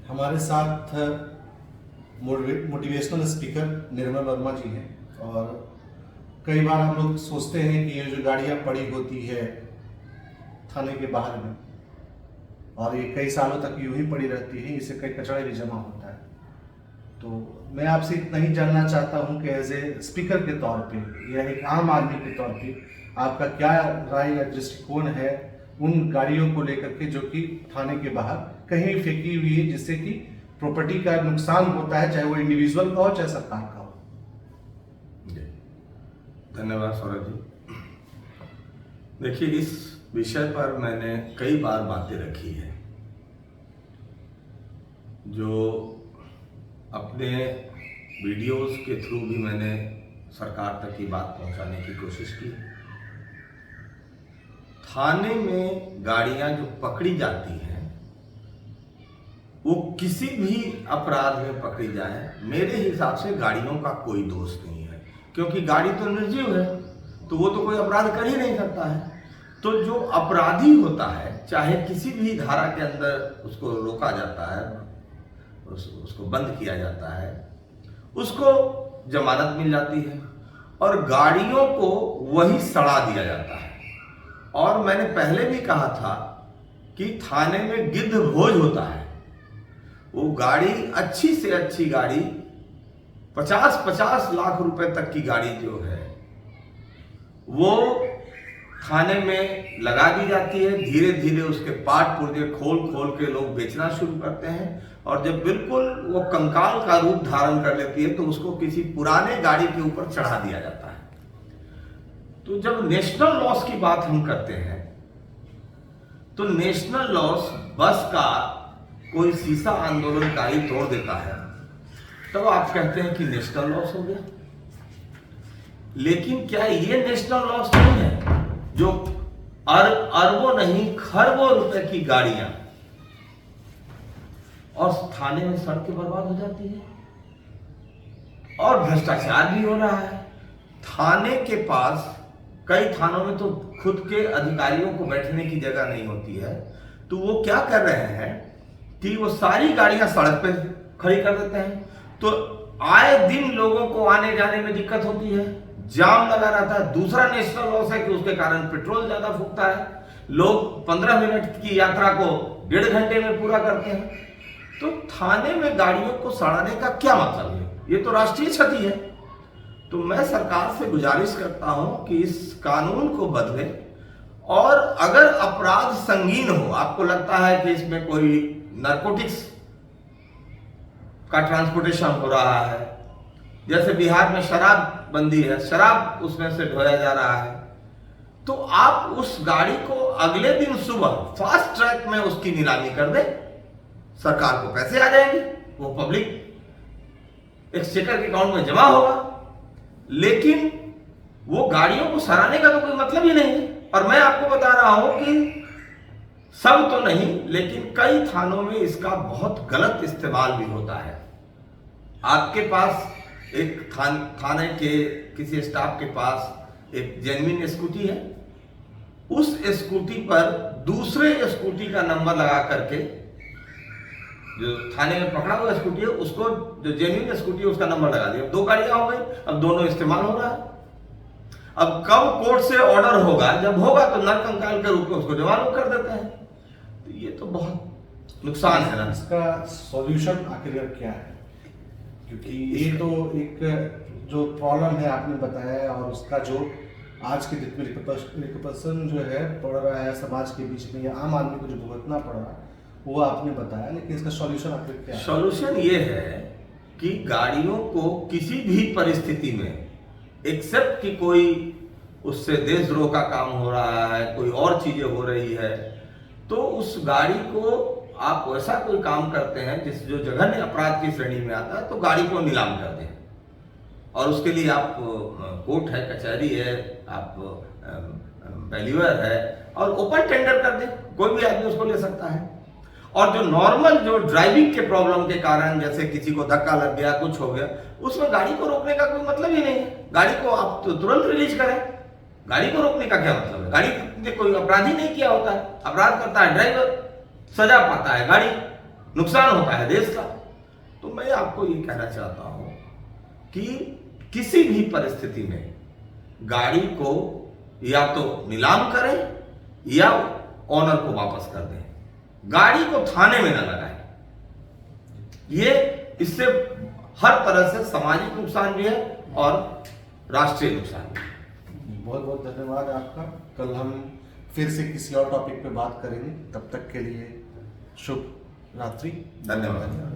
हमारे साथ motivational speaker Nirmal Verma जी हैं। और कई बार हम लोग सोचते हैं कि ये जो गाड़ियाँ पड़ी होती है थाने के बाहर में, और ये कई सालों तक यूं ही पड़ी रहती है, इससे कई कचरा भी जमा होता है। तो मैं आपसे इतना ही जानना चाहता हूं कि एज ए स्पीकर के तौर पे या एक आम आदमी के तौर पे आपका क्या राय या दृष्टिकोण है उन गाड़ियों को लेकर के जो कि थाने के बाहर कहीं फेंकी हुई है, जिससे कि प्रॉपर्टी का नुकसान होता है, चाहे वो इंडिविजुअल का हो चाहे सरकार का हो। धन्यवाद सौरभ जी। देखिए, इस विषय पर मैंने कई बार बातें रखी है, जो अपने वीडियोस के थ्रू भी मैंने सरकार तक की बात पहुंचाने की कोशिश की। थाने में गाड़ियां जो पकड़ी जाती हैं वो किसी भी अपराध में पकड़ी जाए, मेरे हिसाब से गाड़ियों का कोई दोष नहीं है, क्योंकि गाड़ी तो निर्जीव है, तो वो तो कोई अपराध कर ही नहीं सकता है। तो जो अपराधी होता है, चाहे किसी भी धारा के अंदर उसको रोका जाता है, उसको बंद किया जाता है, उसको जमानत मिल जाती है और गाड़ियों को वही सड़ा दिया जाता है। और मैंने पहले भी कहा था कि थाने में गिद्ध भोज होता है। वो गाड़ी, अच्छी से अच्छी गाड़ी, 50-50 लाख रुपए तक की गाड़ी जो है वो थाने में लगा दी जाती है। धीरे धीरे उसके पार्ट पुर्जे खोल खोल के लोग बेचना शुरू करते हैं, और जब बिल्कुल वो कंकाल का रूप धारण कर लेती है तो उसको किसी पुराने गाड़ी के ऊपर चढ़ा दिया जाता है। तो जब नेशनल लॉस की बात हम करते हैं तो नेशनल लॉस, बस का कोई शीशा आंदोलनकारी तोड़ देता है तब आप कहते हैं कि नेशनल लॉस हो गया। लेकिन क्या ये नेशनल लॉस नहीं है जो अरबों नहीं खरबों रुपए की गाड़ियां और थाने में सड़ के बर्बाद हो जाती है, और भ्रष्टाचार भी हो रहा है। थाने के पास, कई थानों में तो खुद के अधिकारियों को बैठने की जगह नहीं होती है, तो वो क्या कर रहे हैं कि वो सारी गाड़ियां सड़क पे खड़ी कर देते हैं। तो आए दिन लोगों को आने जाने में दिक्कत होती है, जाम लगा रहता है। दूसरा नेशनल लॉस है कि उसके कारण पेट्रोल ज्यादा फूकता है, लोग 15 मिनट की यात्रा को 1.5 घंटे में पूरा करते हैं। तो थाने में गाड़ियों को सड़ाने का क्या मतलब है? ये तो राष्ट्रीय क्षति है। तो मैं सरकार से गुजारिश करता हूं कि इस कानून को बदले, और अगर अपराध संगीन हो, आपको लगता है कि इसमें कोई नारकोटिक्स का ट्रांसपोर्टेशन हो रहा है, जैसे बिहार में शराब बंदी है, शराब उसमें से ढोया जा रहा है, तो आप उस गाड़ी को अगले दिन सुबह फास्ट ट्रैक में उसकी नीलामी कर दें, सरकार को पैसे आ जाएंगे, वो पब्लिक एक्सचेकर के अकाउंट में जमा होगा। लेकिन वो गाड़ियों को सराहने का तो कोई मतलब ही नहीं है। और मैं आपको बता रहा हूं कि सब तो नहीं, लेकिन कई थानों में इसका बहुत गलत इस्तेमाल भी होता है। आपके पास एक थाने के किसी स्टाफ के पास एक जेन्युइन स्कूटी है, उस स्कूटी पर दूसरे स्कूटी का नंबर लगा करके, जो थाने में पकड़ा हुआ स्कूटी है उसको, जो जेन्युइन स्कूटी है उसका नंबर लगा दिया। 2 गाड़ियां हो गई, अब दोनों इस्तेमाल हो रहा है। अब कब कोर्ट से ऑर्डर होगा, जब होगा तो नरकंकाल के रूप में उसको जमानत कर देते हैं। तो ये तो बहुत नुकसान है ना। इसका सॉल्यूशन आखिर क्या है? क्योंकि ये तो एक जो प्रॉब्लम है आपने बताया, और उसका जो आज के डेट में रिकपशन जो है पड़ रहा है समाज के बीच में, या आम आदमी को जो भुगतना पड़ रहा है, वो आपने बताया। लेकिन इसका सॉल्यूशन आखिर क्या है? सॉल्यूशन ये है कि गाड़ियों को किसी भी परिस्थिति में, एक्सेप्ट कि कोई उससे देशद्रोह का काम हो रहा है, कोई और चीजें हो रही है, तो उस गाड़ी को आप वैसा कोई काम करते हैं जिस जो जघन्य अपराध की श्रेणी में आता है, तो गाड़ी को नीलाम कर दें। और उसके लिए आप कोर्ट है, कचहरी है, आप वैल्यूअर है, और ओपन टेंडर कर दें, कोई भी आदमी उसको ले सकता है। और जो नॉर्मल जो ड्राइविंग के प्रॉब्लम के कारण, जैसे किसी को धक्का लग गया, कुछ हो गया, उसमें गाड़ी को रोकने का कोई मतलब ही नहीं है। गाड़ी को आप तो तुरंत रिलीज करें, गाड़ी को रोकने का क्या मतलब है? गाड़ी ने कोई अपराध ही नहीं किया होता है, अपराध करता है ड्राइवर, सजा पाता है गाड़ी। नुकसान होता है देश का। तो मैं आपको ये कहना चाहता हूं कि किसी भी परिस्थिति में गाड़ी को या तो नीलाम करें या ऑनर को वापस कर दें, गाड़ी को थाने में न लगाएं। ये इससे हर तरह से सामाजिक नुकसान भी है और राष्ट्रीय नुकसान भी है। बहुत बहुत धन्यवाद आपका। कल हम फिर से किसी और टॉपिक पे बात करेंगे। तब तक के लिए शुभ रात्रि। धन्यवाद।